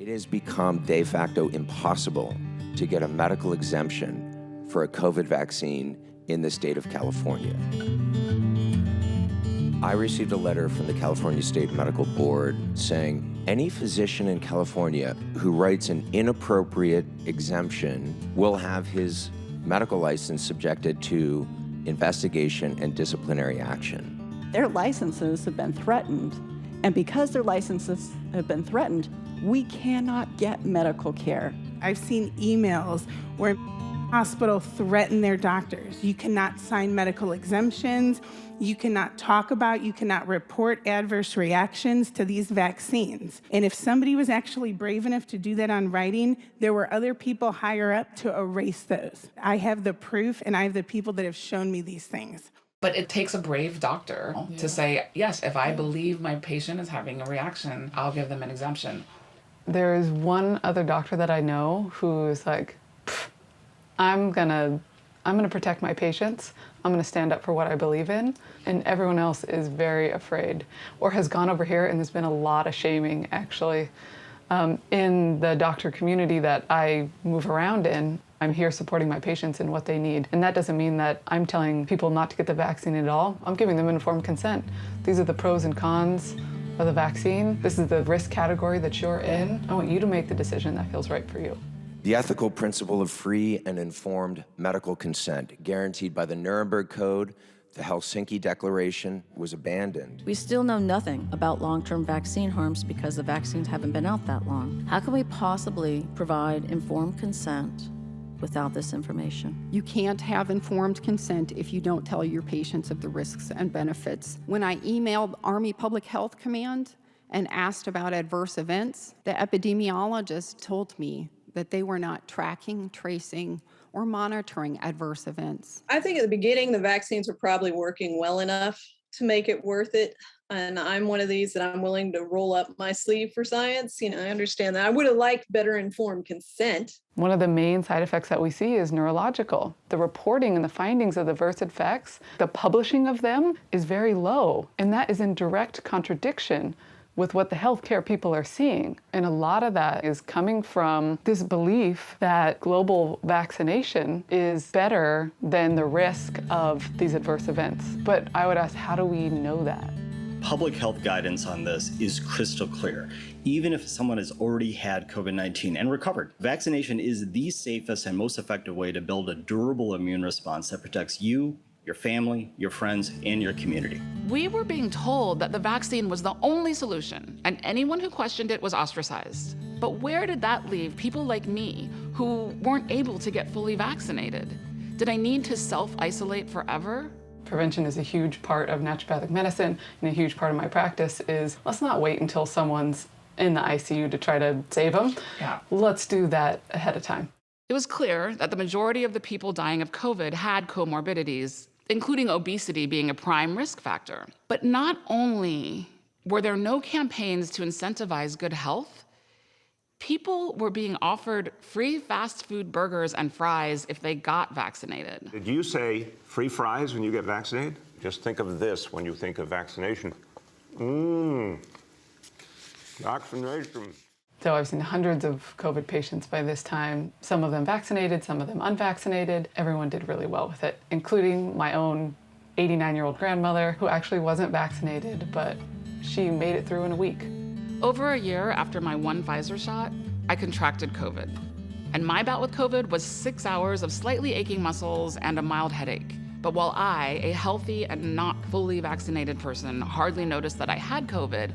It has become de facto impossible to get a medical exemption for a COVID vaccine in the state of California. I received a letter from the California State Medical Board saying any physician in California who writes an inappropriate exemption will have his medical license subjected to investigation and disciplinary action. Their licenses have been threatened, and because their licenses have been threatened, we cannot get medical care. I've seen emails where hospitals threaten their doctors. You cannot sign medical exemptions. You cannot talk about, you cannot report adverse reactions to these vaccines. And if somebody was actually brave enough to do that on writing, there were other people higher up to erase those. I have the proof, and I have the people that have shown me these things. But it takes a brave doctor to say, yes, if I believe my patient is having a reaction, I'll give them an exemption. There's one other doctor that I know who is like, I'm gonna protect my patients. I'm gonna stand up for what I believe in. And everyone else is very afraid or has gone over here, and there's been a lot of shaming actually. In the doctor community that I move around in, I'm here supporting my patients in what they need. And that doesn't mean that I'm telling people not to get the vaccine at all. I'm giving them informed consent. These are the pros and cons of the vaccine. This is the risk category that you're in. I want you to make the decision that feels right for you. The ethical principle of free and informed medical consent, guaranteed by the Nuremberg Code, the Helsinki Declaration, was abandoned. We still know nothing about long-term vaccine harms because the vaccines haven't been out that long. How can we possibly provide informed consent without this information? You can't have informed consent if you don't tell your patients of the risks and benefits. When I emailed Army Public Health Command and asked about adverse events, the epidemiologist told me that they were not tracking, tracing, or monitoring adverse events. I think at the beginning, the vaccines were probably working well enough to make it worth it. And I'm one of these that I'm willing to roll up my sleeve for science. I understand that. I would have liked better informed consent. One of the main side effects that we see is neurological. The reporting and the findings of the adverse effects, the publishing of them is very low. And that is in direct contradiction with what the healthcare people are seeing. And a lot of that is coming from this belief that global vaccination is better than the risk of these adverse events. But I would ask, how do we know that? Public health guidance on this is crystal clear. Even if someone has already had COVID-19 and recovered, vaccination is the safest and most effective way to build a durable immune response that protects you, your family, your friends, and your community. We were being told that the vaccine was the only solution, and anyone who questioned it was ostracized. But where did that leave people like me who weren't able to get fully vaccinated? Did I need to self-isolate forever? Prevention is a huge part of naturopathic medicine, and a huge part of my practice is, let's not wait until someone's in the ICU to try to save them. Let's do that ahead of time. It was clear that the majority of the people dying of COVID had comorbidities, including obesity being a prime risk factor. But not only were there no campaigns to incentivize good health, people were being offered free fast food burgers and fries if they got vaccinated. Did you say free fries when you get vaccinated? Just think of this when you think of vaccination. Vaccination. So I've seen hundreds of COVID patients by this time, some of them vaccinated, some of them unvaccinated. Everyone did really well with it, including my own 89-year-old grandmother who actually wasn't vaccinated, but she made it through in a week. Over a year after my one Pfizer shot, I contracted COVID. And my bout with COVID was 6 hours of slightly aching muscles and a mild headache. But while I, a healthy and not fully vaccinated person, hardly noticed that I had COVID,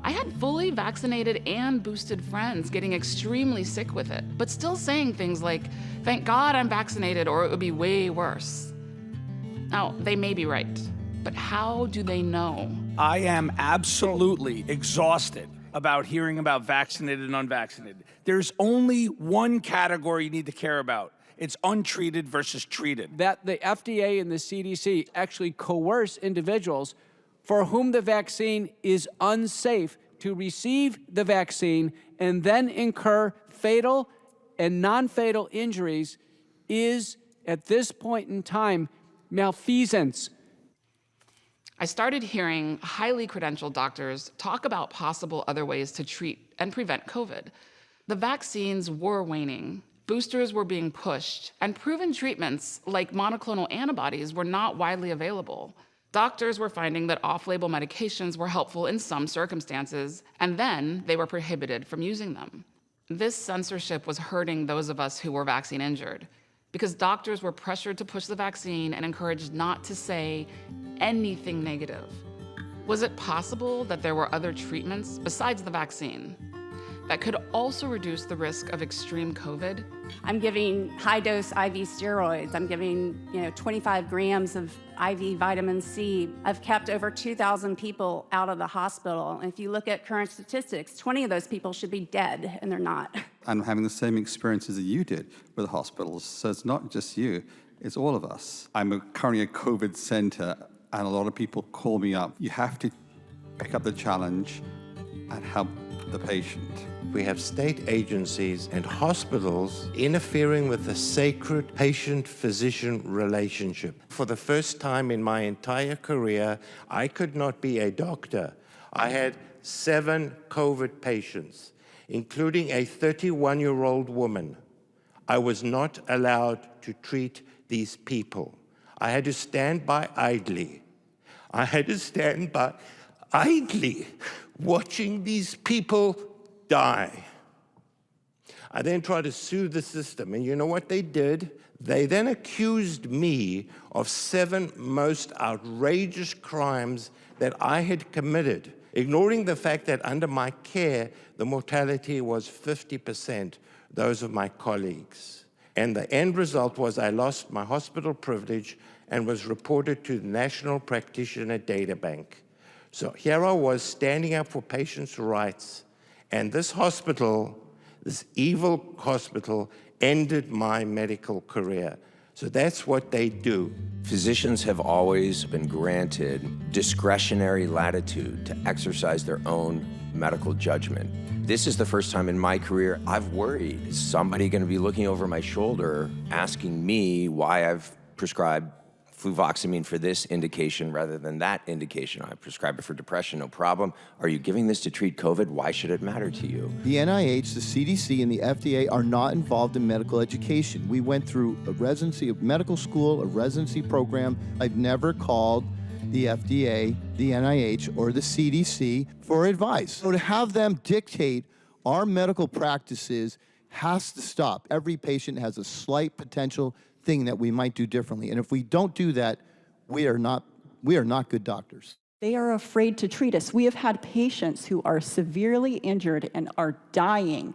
I had fully vaccinated and boosted friends getting extremely sick with it, but still saying things like, "Thank God I'm vaccinated or it would be way worse." Now, they may be right, but how do they know? I am absolutely exhausted about hearing about vaccinated and unvaccinated. There's only one category you need to care about. It's untreated versus treated. That the FDA and the CDC actually coerce individuals for whom the vaccine is unsafe to receive the vaccine and then incur fatal and non-fatal injuries is, at this point in time, malfeasance. I started hearing highly credentialed doctors talk about possible other ways to treat and prevent COVID. The vaccines were waning. Boosters were being pushed, and proven treatments like monoclonal antibodies were not widely available. Doctors were finding that off-label medications were helpful in some circumstances, and then they were prohibited from using them. This censorship was hurting those of us who were vaccine injured, because doctors were pressured to push the vaccine and encouraged not to say anything negative. Was it possible that there were other treatments besides the vaccine that could also reduce the risk of extreme COVID? I'm giving high-dose IV steroids. I'm giving, 25 grams of IV vitamin C. I've kept over 2,000 people out of the hospital. And if you look at current statistics, 20 of those people should be dead, and they're not. I'm having the same experiences that you did with the hospitals. So it's not just you, it's all of us. I'm currently a COVID center, and a lot of people call me up. You have to pick up the challenge and help the patient. We have state agencies and hospitals interfering with the sacred patient-physician relationship. For the first time in my entire career, I could not be a doctor. I had 7 COVID patients, including a 31-year-old woman. I was not allowed to treat these people. I had to stand by idly. I had to stand by idly watching these people die. I then tried to sue the system, and you know what they did? They then accused me of 7 most outrageous crimes that I had committed, ignoring the fact that under my care, the mortality was 50% those of my colleagues. And the end result was I lost my hospital privilege and was reported to the National Practitioner Data Bank. So here I was standing up for patients' rights, and this hospital, this evil hospital, ended my medical career. So that's what they do. Physicians have always been granted discretionary latitude to exercise their own medical judgment. This is the first time in my career I've worried. Is somebody going to be looking over my shoulder asking me why I've prescribed fluvoxamine for this indication rather than that indication? I prescribe it for depression, no problem. Are you giving this to treat COVID? Why should it matter to you? The NIH, the CDC, and the FDA are not involved in medical education. We went through a residency of medical school, a residency program. I've never called the FDA, the NIH, or the CDC for advice. So to have them dictate our medical practices has to stop. Every patient has a slight potential thing that we might do differently. And if we don't do that, we are not good doctors. They are afraid to treat us. We have had patients who are severely injured and are dying,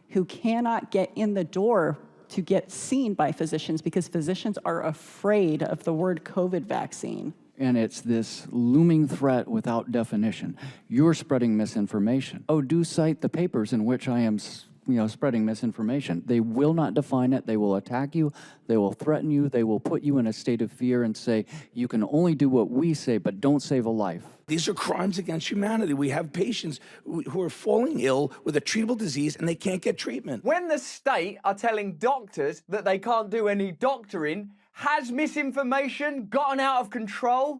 who cannot get in the door to get seen by physicians because physicians are afraid of the word COVID vaccine. And it's this looming threat without definition. You're spreading misinformation. Oh, do cite the papers in which I am spreading misinformation. They will not define it. They will attack you. They will threaten you. They will put you in a state of fear and say, you can only do what we say, but don't save a life. These are crimes against humanity. We have patients who are falling ill with a treatable disease and they can't get treatment. When the state are telling doctors that they can't do any doctoring, has misinformation gotten out of control?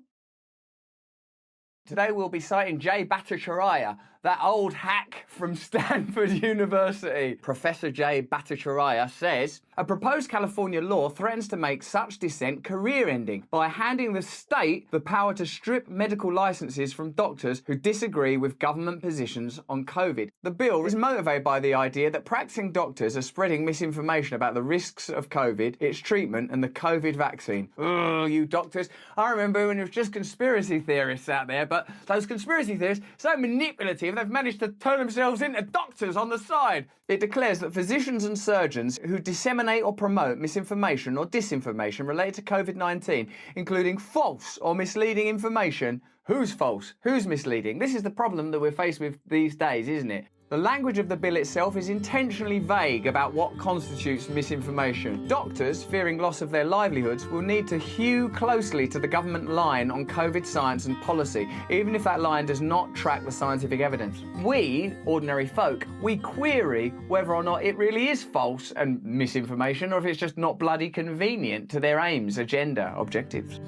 Today we'll be citing Jay Bhattacharya, that old hack from Stanford University. Professor Jay Bhattacharya says, a proposed California law threatens to make such dissent career-ending by handing the state the power to strip medical licenses from doctors who disagree with government positions on COVID. The bill is motivated by the idea that practicing doctors are spreading misinformation about the risks of COVID, its treatment, and the COVID vaccine. Oh, you doctors. I remember when it was just conspiracy theorists out there, but those conspiracy theorists, so manipulative, they've managed to turn themselves into doctors on the side. It declares that physicians and surgeons who disseminate or promote misinformation or disinformation related to COVID-19, including false or misleading information. Who's false? Who's misleading? This is the problem that we're faced with these days, isn't it? The language of the bill itself is intentionally vague about what constitutes misinformation. Doctors, fearing loss of their livelihoods, will need to hew closely to the government line on COVID science and policy, even if that line does not track the scientific evidence. We, ordinary folk, we query whether or not it really is false and misinformation, or if it's just not bloody convenient to their aims, agenda, objectives.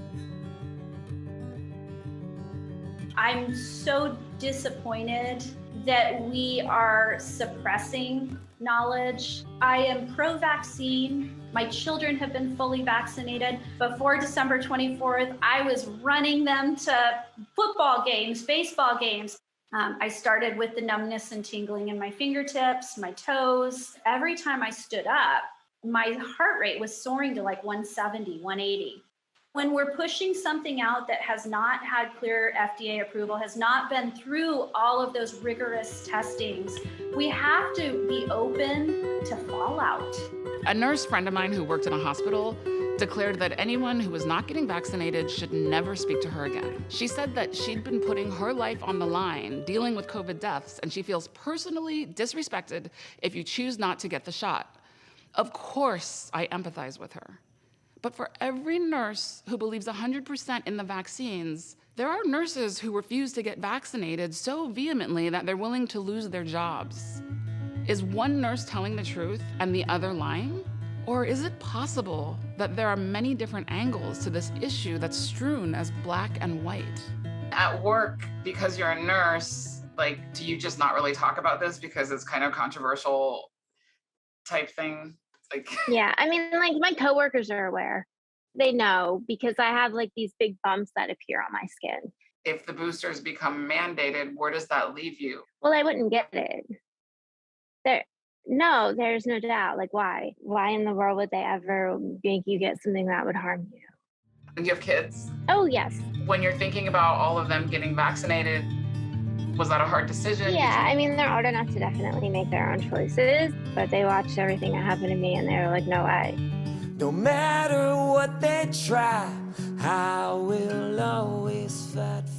I'm so disappointed that we are suppressing knowledge. I am pro-vaccine. My children have been fully vaccinated. Before December 24th, I was running them to football games, baseball games. I started with the numbness and tingling in my fingertips, my toes. Every time I stood up, my heart rate was soaring to like 170, 180. When we're pushing something out that has not had clear FDA approval, has not been through all of those rigorous testings, we have to be open to fallout. A nurse friend of mine who worked in a hospital declared that anyone who was not getting vaccinated should never speak to her again. She said that she'd been putting her life on the line dealing with COVID deaths, and she feels personally disrespected if you choose not to get the shot. Of course, I empathize with her. But for every nurse who believes 100% in the vaccines, there are nurses who refuse to get vaccinated so vehemently that they're willing to lose their jobs. Is one nurse telling the truth and the other lying? Or is it possible that there are many different angles to this issue that's strewn as black and white? At work, because you're a nurse, like, do you just not really talk about this because it's kind of controversial type thing? Like, yeah, I mean, like, my coworkers are aware. They know because I have like these big bumps that appear on my skin. if the boosters become mandated, where does that leave you? Well, I wouldn't get it. No, there's no doubt. Like, why? Why in the world would they ever make you get something that would harm you? And you have kids? Oh, yes. When you're thinking about all of them getting vaccinated, was that a hard decision? Yeah, I mean, they're old enough to definitely make their own choices, but they watched everything that happened to me and they were like, no way. No matter what they try, I will always fight for